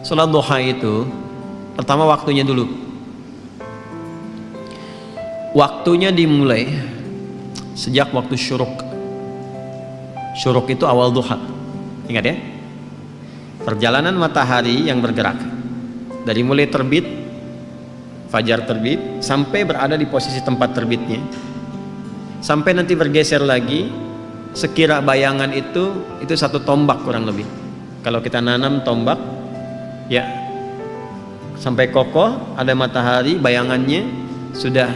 Salat duha itu pertama waktunya dulu. Waktunya dimulai sejak waktu syuruk. Syuruk itu awal duha. Ingat ya? Perjalanan matahari yang bergerak dari mulai terbit, fajar terbit, sampai berada di posisi tempat terbitnya, sampai nanti bergeser lagi, sekira bayangan itu 1 tombak kurang lebih. Kalau kita nanam tombak, ya sampai kokoh ada matahari, bayangannya sudah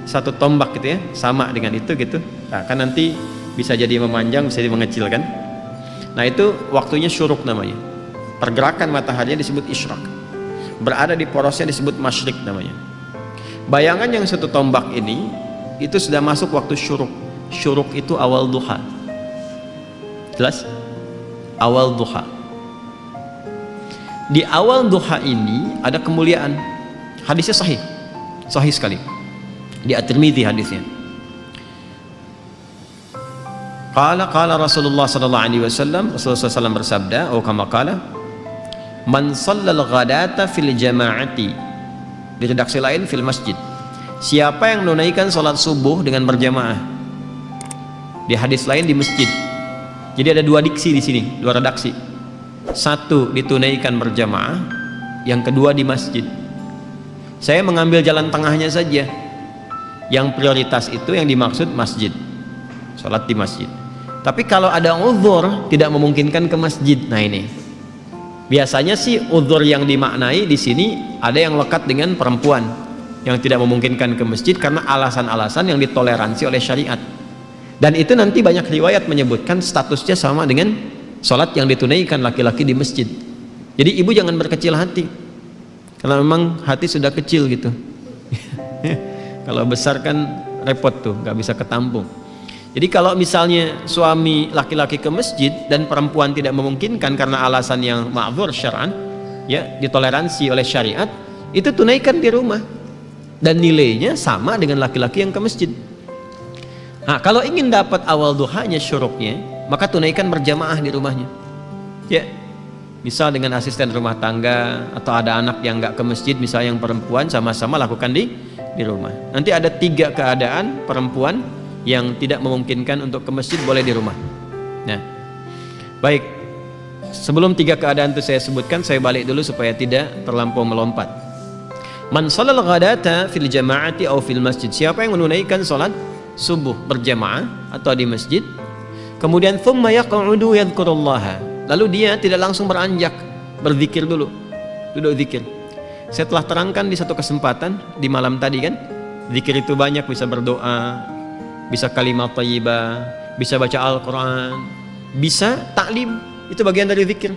1 tombak gitu ya, sama dengan itu gitu. Nah, kan nanti bisa jadi memanjang, bisa jadi mengecil kan. Nah itu waktunya syuruk namanya. Pergerakan matahari disebut isyraq. Berada di porosnya disebut masyrik namanya. Bayangan yang 1 tombak ini itu sudah masuk waktu syuruk. Syuruk itu awal duha. Jelas? Awal duha. Di awal duha ini ada kemuliaan. Hadisnya sahih. Sahih sekali. Di At-Tirmidzi hadisnya. Qala Rasulullah sallallahu alaihi wasallam, Rasulullah SAW bersabda, kama qala, man shallal ghadata fil jama'ati. Di redaksi lain fil masjid. Siapa yang menunaikan salat subuh dengan berjamaah. Di hadis lain di masjid. Jadi ada 2 diksi di sini, 2 redaksi. 1 ditunaikan berjamaah, yang kedua di masjid. Saya mengambil jalan tengahnya saja. Yang prioritas itu yang dimaksud masjid. Salat di masjid. Tapi kalau ada uzur tidak memungkinkan ke masjid, nah ini biasanya sih uzur yang dimaknai di sini ada yang lekat dengan perempuan yang tidak memungkinkan ke masjid karena alasan-alasan yang ditoleransi oleh syariat. Dan itu nanti banyak riwayat menyebutkan statusnya sama dengan salat yang ditunaikan laki-laki di masjid. Jadi ibu jangan berkecil hati, karena memang hati sudah kecil gitu. Kalau besar kan repot tuh, nggak bisa ketampung. Jadi kalau misalnya suami laki-laki ke masjid dan perempuan tidak memungkinkan karena alasan yang ma'dzur syar'an, ya ditoleransi oleh syariat, itu tunaikan di rumah dan nilainya sama dengan laki-laki yang ke masjid. Nah, kalau ingin dapat awal duhanya syuruknya, maka tunaikan berjamaah di rumahnya. Ya, misal dengan asisten rumah tangga atau ada anak yang nggak ke masjid, misalnya yang perempuan, sama-sama lakukan di rumah. Nanti ada 3 keadaan perempuan yang tidak memungkinkan untuk ke masjid boleh di rumah. Nah, baik. Sebelum 3 keadaan itu saya sebutkan, saya balik dulu supaya tidak terlampau melompat. Man shalal ghadata fil jama'ati aw fil masjid. Siapa yang menunaikan salat subuh berjamaah atau di masjid, kemudian thumma yaq'udu yadhkurullaha. Lalu dia tidak langsung beranjak, berzikir dulu. Duduk zikir. Saya telah terangkan di satu kesempatan di malam tadi kan, zikir itu banyak, bisa berdoa, bisa kalimat thayyibah, bisa baca Al-Quran, bisa taklim, itu bagian dari zikir.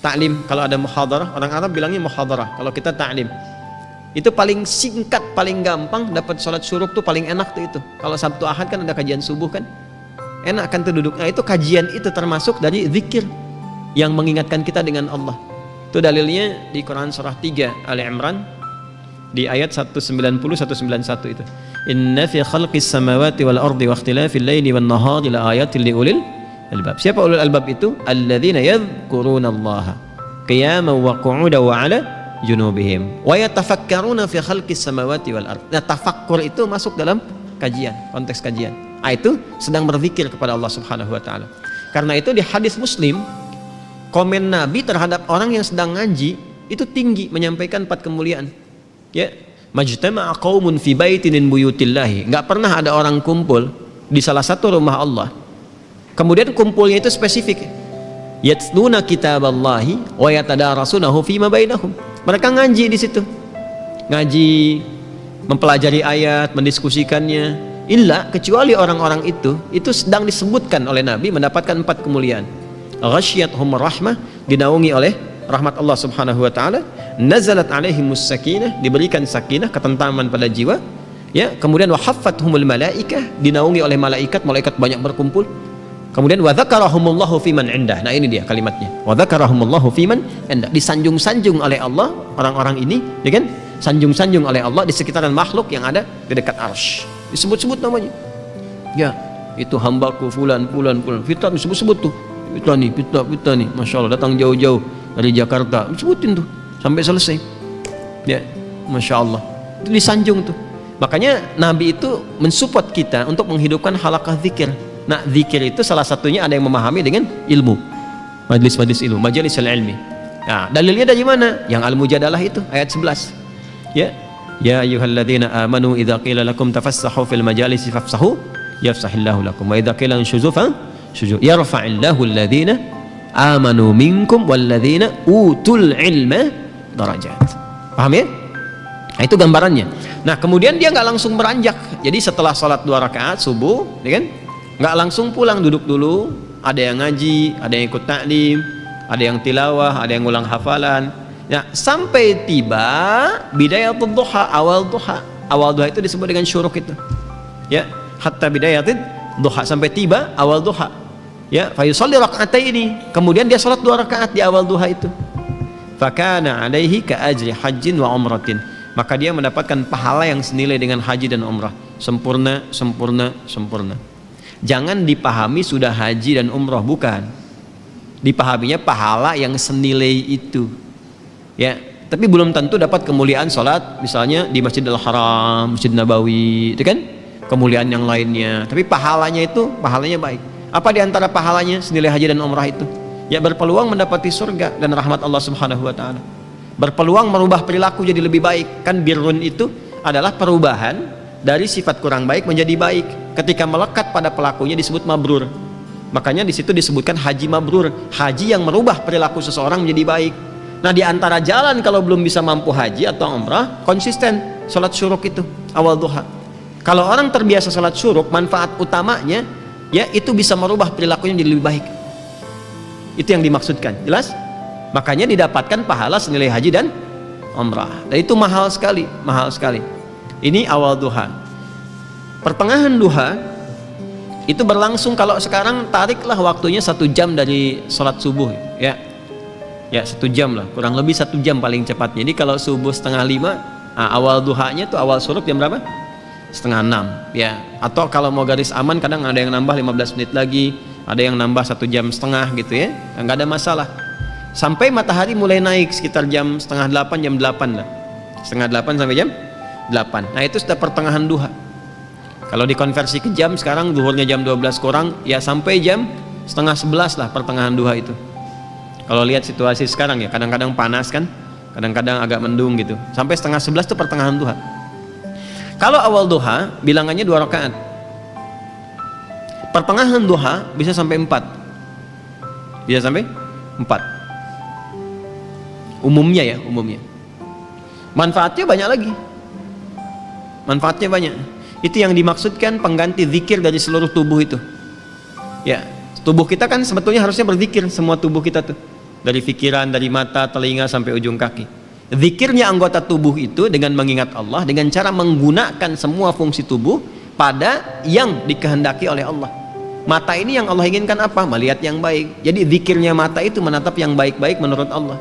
Taklim, kalau ada muhadarah, orang Arab bilangnya muhadarah, kalau kita taklim, itu paling singkat, paling gampang. Dapat sholat syuruk tuh paling enak tuh itu. Kalau Sabtu Ahad kan ada kajian subuh kan, enak kan tuh duduknya. Itu kajian itu termasuk dari zikir yang mengingatkan kita dengan Allah. Itu dalilnya di Quran surah 3 Ali Imran di ayat 190-191 itu. Inna fi khalqis samawati wal ardi wa ikhtilafil laili wan nahari la ayatin liulil albab. Siapa ulul albab itu? Alladzina yadhkurunallaha qiyaman wa qu'udan wa 'ala junubihim wa yatafakkaruna fi khalqis samawati wal ardi. Nah, tafakkur itu masuk dalam kajian, konteks kajian. Itu sedang berzikir kepada Allah Subhanahu wa taala. Karena itu di hadis Muslim, komen Nabi terhadap orang yang sedang ngaji itu tinggi, menyampaikan 4 kemuliaan. Ya, majtama'a qaumun fi baitin min buyutillahi. Enggak pernah ada orang kumpul di salah satu rumah Allah. Kemudian kumpulnya itu spesifik. Yatluna kitaballahi wa yatadarasunahu fima bainahum. Mereka ngaji di situ. Ngaji, mempelajari ayat, mendiskusikannya. Illa kecuali orang-orang itu sedang disebutkan oleh Nabi mendapatkan 4 kemuliaan. Ghasyiyatuhum rahmah, dinaungi oleh rahmat Allah Subhanahu wa taala. Nazalat alaihimus sakinah, diberikan sakinah, ketentaman pada jiwa. Ya, kemudian wa haffathumul malaikah, dinaungi oleh malaikat, malaikat banyak berkumpul. Kemudian wa dzakarahumullahu fiman indah. Nah, ini dia kalimatnya. Wa dzakarahumullahu fiman indah. Disanjung-sanjung oleh Allah orang-orang ini, ya kan? Sanjung-sanjung oleh Allah di sekitaran makhluk yang ada di dekat arsy. Disebut-sebut namanya. Ya, itu hambaku fulan. Kita disebut-sebut tuh. Kita nih, Masya Allah, datang jauh-jauh dari Jakarta, sebutin tuh sampai selesai. Ya, Masya Allah, itu disanjung tuh. Makanya Nabi itu mensupport kita untuk menghidupkan halaqah zikir. Nah, zikir itu salah satunya ada yang memahami dengan ilmu, majlis-majlis ilmu, majalis ilmi. Nah, dalilnya dari mana? Yang Al-Mujadalah itu ayat 11. Ya, ya ayyuhalladzina amanu idza qila lakum tafassahu fil majalisi fafsahu yafsahillahu lakum wa idza qila inshuzu fanshuzu yarfa'illahu alladzina amanu minkum walladzina utul ilma darajat. Paham ya? Nah, itu gambarannya. Nah, kemudian dia nggak langsung beranjak. Jadi setelah sholat 2 rakaat subuh, ya kan? Nggak langsung pulang, duduk dulu. Ada yang ngaji, ada yang ikut taklim, ada yang tilawah, ada yang ulang hafalan. Ya, sampai tiba bidayatul duha, awal duha. Awal duha itu disebut dengan syuruk itu. Ya, hatta bidayatul duha, sampai tiba awal duha. Ya, fa yusalli raka'ataini. Kemudian dia sholat 2 rakaat di awal duha itu. Fakana alaihi ka ajri hajjin wa umratin. Maka dia mendapatkan pahala yang senilai dengan haji dan umrah. Sempurna, sempurna, sempurna. Jangan dipahami sudah haji dan umrah, bukan. Dipahaminya pahala yang senilai itu. Ya, tapi belum tentu dapat kemuliaan sholat misalnya di Masjidil Haram, Masjid Nabawi, itu kan kemuliaan yang lainnya. Tapi pahalanya itu, pahalanya baik. Apa di antara pahalanya senilai haji dan umrah itu? Ya, berpeluang mendapati surga dan rahmat Allah Subhanahu wa taala. Berpeluang merubah perilaku jadi lebih baik. Kan birrun itu adalah perubahan dari sifat kurang baik menjadi baik. Ketika melekat pada pelakunya disebut mabrur. Makanya di situ disebutkan haji mabrur, haji yang merubah perilaku seseorang menjadi baik. Nah, di antara jalan kalau belum bisa mampu haji atau umrah, konsisten sholat syuruk itu awal duha. Kalau orang terbiasa sholat syuruk, manfaat utamanya ya itu bisa merubah perilakunya menjadi lebih baik. Itu yang dimaksudkan, jelas? Makanya didapatkan pahala senilai haji dan umrah. Dan itu mahal sekali, mahal sekali. Ini awal duha. Pertengahan duha itu berlangsung, kalau sekarang tariklah waktunya 1 jam dari sholat subuh, ya. Ya, 1 jam lah, kurang lebih 1 jam paling cepatnya. Jadi kalau subuh 4:30, nah, awal duhanya tuh awal syuruk jam berapa? 5:30, ya. Atau kalau mau garis aman kadang ada yang nambah 15 menit lagi, ada yang nambah 1,5 jam gitu ya. Nggak ada masalah. Sampai matahari mulai naik sekitar jam 7:30, jam 8 lah. 7:30 sampai jam 8. Nah, itu sudah pertengahan duha. Kalau dikonversi ke jam sekarang, zuhurnya jam 12 kurang, ya sampai jam 10:30 lah pertengahan duha itu. Kalau lihat situasi sekarang ya, kadang-kadang panas kan, kadang-kadang agak mendung gitu. Sampai 10:30 itu pertengahan duha. Kalau awal duha, bilangannya 2 rakaat. Pertengahan duha bisa sampai 4. Bisa sampai 4. Umumnya ya, umumnya. Manfaatnya banyak lagi. Manfaatnya banyak. Itu yang dimaksudkan pengganti zikir dari seluruh tubuh itu. Ya, tubuh kita kan sebetulnya harusnya berzikir, semua tubuh kita tuh. Dari pikiran, dari mata, telinga sampai ujung kaki. Zikirnya anggota tubuh itu dengan mengingat Allah, dengan cara menggunakan semua fungsi tubuh pada yang dikehendaki oleh Allah. Mata ini yang Allah inginkan apa? Melihat yang baik. Jadi zikirnya mata itu menatap yang baik-baik menurut Allah.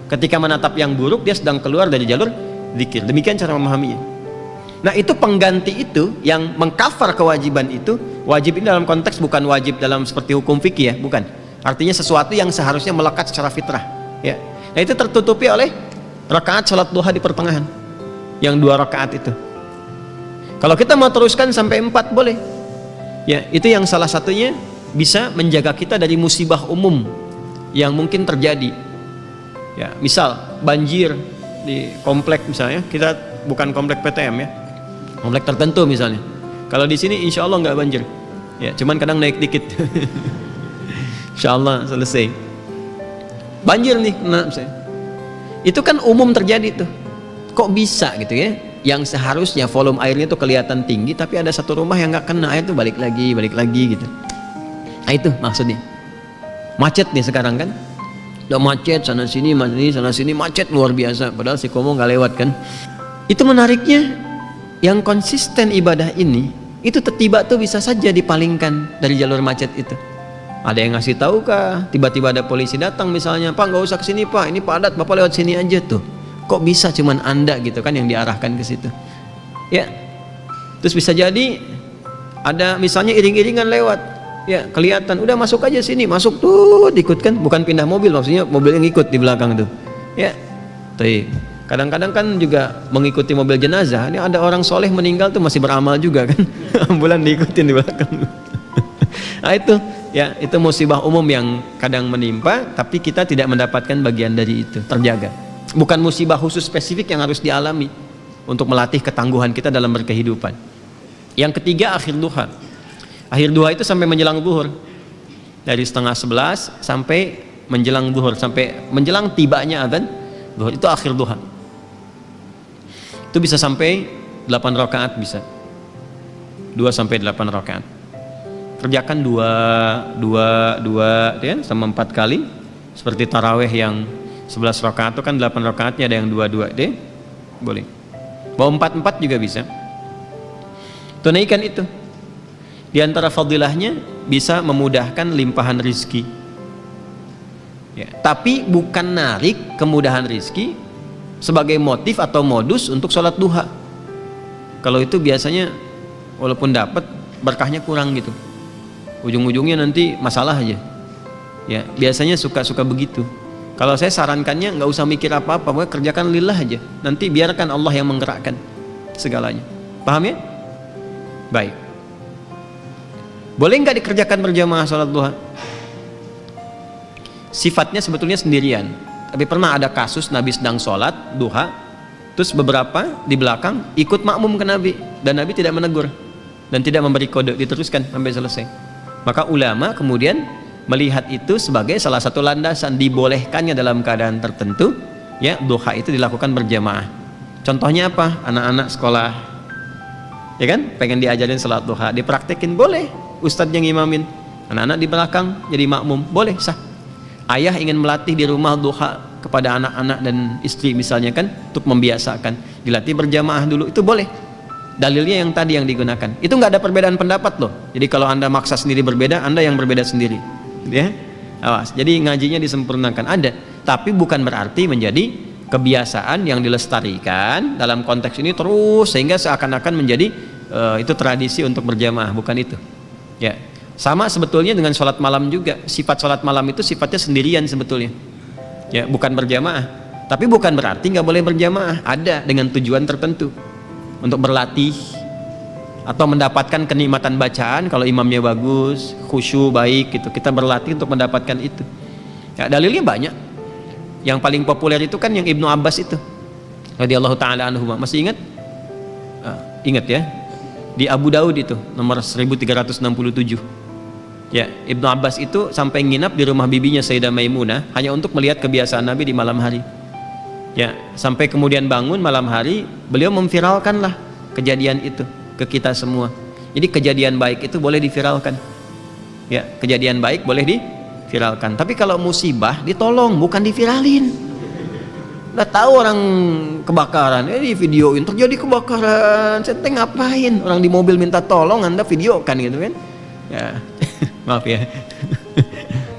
Ketika menatap yang buruk, dia sedang keluar dari jalur zikir. Demikian cara memahaminya. Nah, itu pengganti itu yang mengcover kewajiban itu. Wajib ini dalam konteks bukan wajib dalam seperti hukum fikih ya, bukan. Artinya sesuatu yang seharusnya melekat secara fitrah. Ya. Nah, itu tertutupi oleh rakaat salat duha di pertengahan. Yang 2 rakaat itu. Kalau kita mau teruskan sampai 4 boleh. Ya, itu yang salah satunya bisa menjaga kita dari musibah umum yang mungkin terjadi. Ya, misal banjir di komplek misalnya, kita bukan komplek PTM ya, komplek tertentu misalnya. Kalau di sini insya Allah nggak banjir, ya cuman kadang naik dikit. Insya Allah selesai. Banjir nih, nah misalnya. Itu kan umum terjadi tuh. Kok bisa gitu ya? Yang seharusnya volume airnya tuh kelihatan tinggi, tapi ada satu rumah yang nggak kena air tuh balik lagi gitu. Nah itu maksudnya. Macet nih sekarang kan? Udah macet sana sini macet luar biasa, padahal si Komo nggak lewat kan. Itu menariknya, yang konsisten ibadah ini itu tiba tuh bisa saja dipalingkan dari jalur macet itu. Ada yang ngasih tahu kah? Tiba-tiba ada polisi datang misalnya, Pak nggak usah kesini Pak, ini padat, Bapak lewat sini aja tuh. Kok bisa cuman Anda gitu kan yang diarahkan ke situ? Ya, terus bisa jadi ada misalnya iring-iringan lewat, Ya kelihatan, udah masuk aja sini, masuk tuh, ikut kan, bukan pindah mobil, maksudnya mobil yang ikut di belakang tuh. Ya, tuh. Kadang-kadang kan juga mengikuti mobil jenazah. Ini ada orang soleh meninggal tuh masih beramal juga kan, ambulan diikutin di belakang. Nah itu, ya itu musibah umum yang kadang menimpa, tapi kita tidak mendapatkan bagian dari itu, terjaga. Bukan musibah khusus spesifik yang harus dialami untuk melatih ketangguhan kita dalam berkehidupan. Yang ketiga, akhir duha. Akhir duha itu sampai menjelang zuhur, dari setengah 11 sampai menjelang zuhur, sampai menjelang tibanya adzan zuhur, itu akhir duha. Itu bisa sampai 8 rakaat, bisa 2 sampai 8 rakaat. Kerjakan 2 ya, sama 4 kali. Seperti taraweh yang 11 rakaat itu kan 8 rakaatnya, ada yang 2 deh, boleh. Mau 4 juga bisa. Tunaikan itu. Di antara fadilahnya bisa memudahkan limpahan rizki. Ya, tapi bukan narik kemudahan rizki sebagai motif atau modus untuk sholat duha. Kalau itu biasanya walaupun dapat, berkahnya kurang gitu. Ujung-ujungnya nanti masalah aja. Ya, biasanya suka begitu. Kalau saya sarankannya nggak usah mikir apa-apa, pokoknya kerjakan lillah aja. Nanti biarkan Allah yang menggerakkan segalanya. Paham ya? Baik. Boleh nggak dikerjakan berjamaah sholat duha? Sifatnya sebetulnya sendirian. Tapi pernah ada kasus Nabi sedang sholat duha, terus beberapa di belakang ikut makmum ke Nabi, dan Nabi tidak menegur dan tidak memberi kode, diteruskan sampai selesai. Maka ulama kemudian melihat itu sebagai salah satu landasan dibolehkannya dalam keadaan tertentu, ya duha itu dilakukan berjamaah. Contohnya apa? Anak-anak sekolah, ya kan, pengen diajarin salat duha, dipraktekin, boleh. Ustadz yang imamin, anak-anak di belakang jadi makmum, boleh, sah. Ayah ingin melatih di rumah duha kepada anak-anak dan istri misalnya kan, untuk membiasakan, dilatih berjamaah dulu, itu boleh. Dalilnya yang tadi yang digunakan. Itu nggak ada perbedaan pendapat loh. Jadi kalau Anda maksa sendiri berbeda, Anda yang berbeda sendiri. Ya, awas. Jadi ngajinya disempurnakan, ada. Tapi bukan berarti menjadi kebiasaan yang dilestarikan dalam konteks ini terus sehingga seakan-akan menjadi itu tradisi untuk berjamaah, bukan itu. Ya, sama sebetulnya dengan sholat malam juga. Sifat sholat malam itu sifatnya sendirian sebetulnya. Ya, bukan berjamaah. Tapi bukan berarti nggak boleh berjamaah. Ada dengan tujuan tertentu untuk berlatih atau mendapatkan kenikmatan bacaan. Kalau imamnya bagus, khusyuk baik gitu, kita berlatih untuk mendapatkan itu. Ya, dalilnya banyak. Yang paling populer itu kan yang Ibnu Abbas itu, radhiyallahu taala anhu. Masih ingat? Ingat ya? Di Abu Daud itu nomor 1367. Ya, Ibnu Abbas itu sampai nginap di rumah bibinya Sayyidah Maimunah hanya untuk melihat kebiasaan Nabi di malam hari. Ya, sampai kemudian bangun malam hari, beliau memviralkanlah kejadian itu ke kita semua. Jadi kejadian baik itu boleh diviralkan. Ya, kejadian baik boleh diviralkan. Tapi kalau musibah ditolong, bukan diviralin. Udah tahu orang kebakaran, di videoin terjadi kebakaran, saya ngapain? Orang di mobil minta tolong, Anda videokan gitu kan? Ya, maaf ya.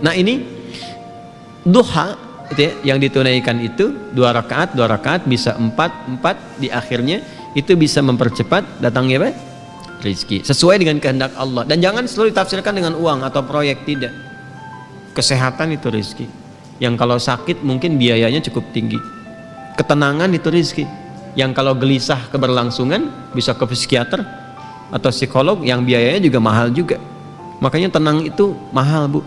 Nah ini duha itu ya, yang ditunaikan itu 2 rakaat bisa 4 di akhirnya, itu bisa mempercepat datangnya apa? Rizki sesuai dengan kehendak Allah. Dan jangan selalu ditafsirkan dengan uang atau proyek, tidak. Kesehatan itu rizki, yang kalau sakit mungkin biayanya cukup tinggi. Ketenangan itu rizki, yang kalau gelisah keberlangsungan bisa ke psikiater atau psikolog, yang biayanya juga mahal juga. Makanya tenang itu mahal, Bu.